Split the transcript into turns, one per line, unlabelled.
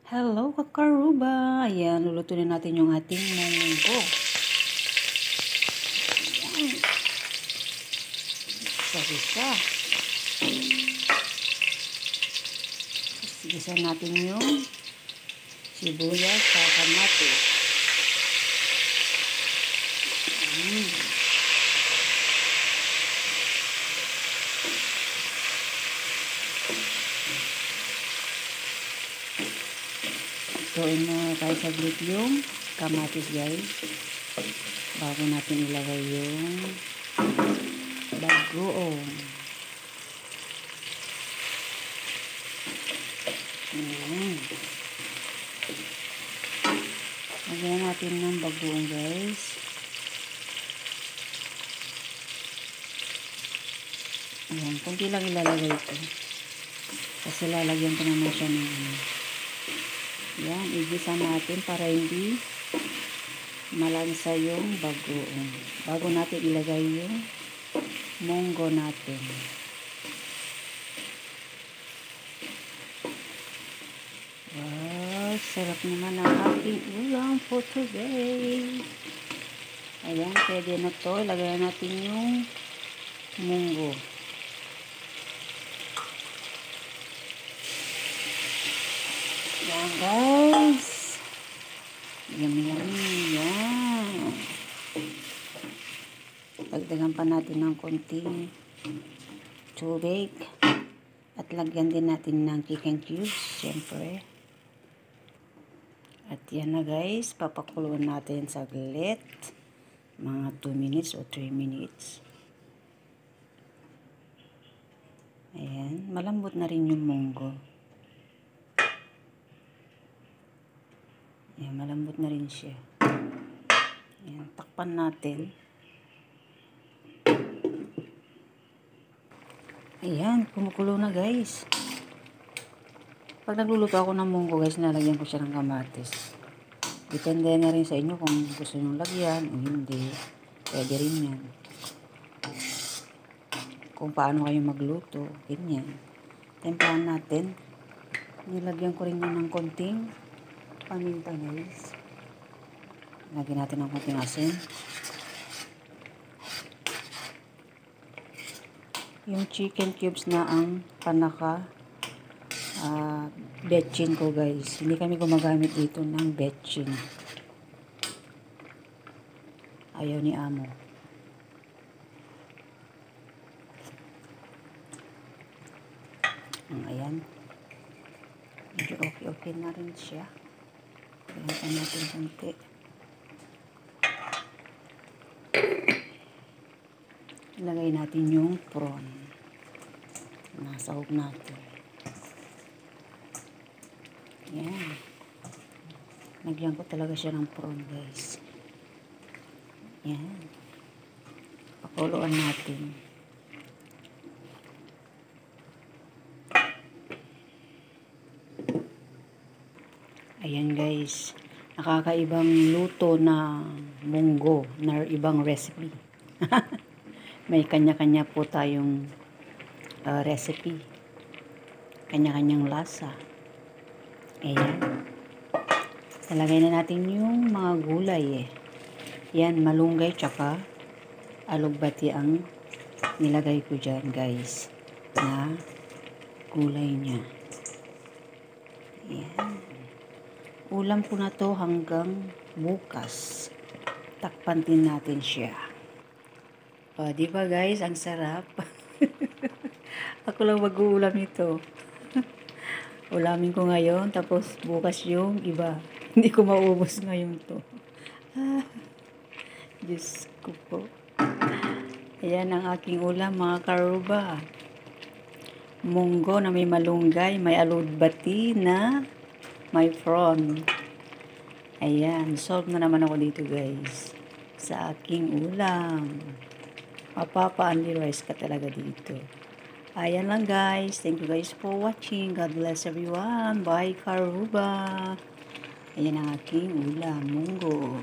Hello, kakaruba! Ayan, lulutuin natin yung ating munggo. Ayan. Isa-isa. Isa natin yung sibuyas sa kamatis. Tuin na tayo saglit yung kamatis, guys, bago natin ilagay yung bagoong. Lagyan natin ng bagoong, guys. Ayan, kunti lang ilalagay ito kasi lalagyan ko naman siya ng yan, igisa natin para hindi malansa yung bagoong. Bago natin ilagay yung munggo natin. Wow, sarap naman ang ating ulam for today. Ayan, pwede na to. Ilagay natin yung munggo. Yan, guys. Yummy. Yan. Dagdagan pa natin ng konting tubig. At lagyan din natin ng chicken cubes, syempre. At yan na, guys. Papakuluan natin saglit. Mga 2 minutes o 3 minutes. Ayan. Malambot na rin yung munggo. Ayan, malambot na rin siya. Ayan, takpan natin. Ayan, kumukulo na, guys. Pag nagluluto ako ng munggo, guys, nalagyan ko siya ng kamatis. Depende na rin sa inyo kung gusto nyo lagyan o hindi. Pwede rin yan. Kung paano kayo magluto, ganyan. Templahan natin. Nilagyan ko rin yan ng konting paminta, guys. Lagyan natin ng konting asin. Yung chicken cubes na ang panaka betchin ko, guys. Hindi kami gumagamit dito ng betchin. Ayaw ni amo. Ayan. Medyo okay na rin siya. Ayan pa natin konti. Ilagay natin yung prawn. Nasahog natin. Ayan. Nagyan ko talaga siya ng prawn, guys. Ayan. Pakuluan natin. Ayan, guys, nakakaibang luto na munggo na ibang recipe. May kanya-kanya po tayong recipe. Kanya-kanyang lasa. Ayan. Nalagay na natin yung mga gulay. Yan, malunggay tsaka alugbati ang nilagay ko dyan, guys, na gulay niya. Ayan. Ulam ko na to hanggang bukas. Takpan din natin siya. O, di ba, guys? Ang sarap. Ako lang mag-uulam ito. Ulamin ko ngayon, tapos bukas yung iba. Hindi ko maubos ngayon to. Diyos ko po. Ayan ang aking ulam, mga karuba. Munggo na may malunggay, may alugbati na my prawn. Ayan, solve na naman ako dito, guys, sa aking ulam. Mapapa-only rice ka talaga dito. Ayan lang, guys. Thank you, guys, for watching. God bless everyone. Bye, karuba. Ayan ang aking ulam, munggo.